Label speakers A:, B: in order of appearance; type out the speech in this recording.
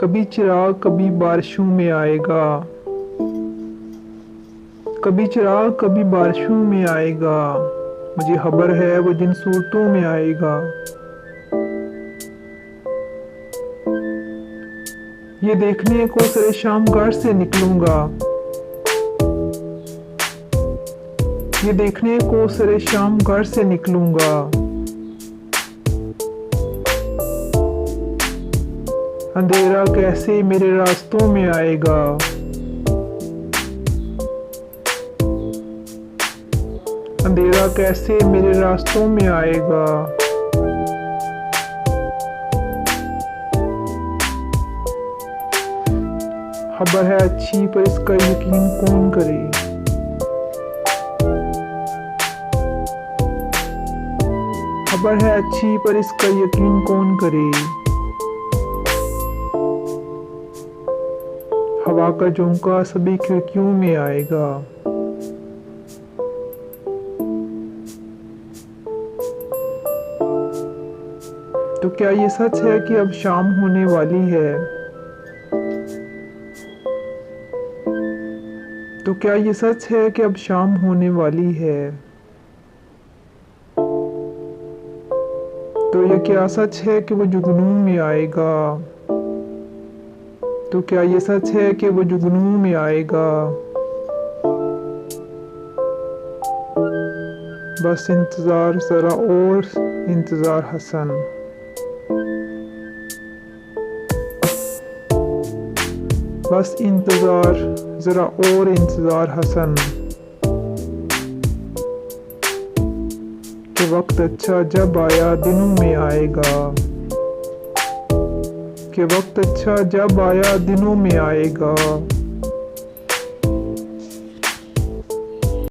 A: कभी चिराग कभी बारिशों में आएगा, कभी चिराग कभी बारिशों में आएगा। मुझे खबर है वो दिन सूरतों में आएगा। ये देखने को सरे शाम घर से निकलूंगा, ये देखने को सरे शाम घर से निकलूंगा। अंधेरा कैसे मेरे रास्तों में आएगा, अंधेरा कैसे मेरे रास्तों में आएगा। खबर है अच्छी पर इसका यकीन कौन करे। खबर है अच्छी पर इसका यकीन कौन करे। हवा का झोंका सभी खिड़कियों में आएगा। तो क्या ये सच है कि अब शाम होने वाली है? तो क्या ये सच है कि अब शाम होने वाली है? तो ये क्या सच है कि वो जुगनू में आएगा? तो क्या ये सच है कि वो जुगनू में आएगा? बस इंतजार जरा और इंतजार हसन। बस इंतजार जरा और इंतजार हसन। कि वक्त अच्छा जब आया दिनों में आएगा। कि वक्त अच्छा जब आया दिनों में आएगा।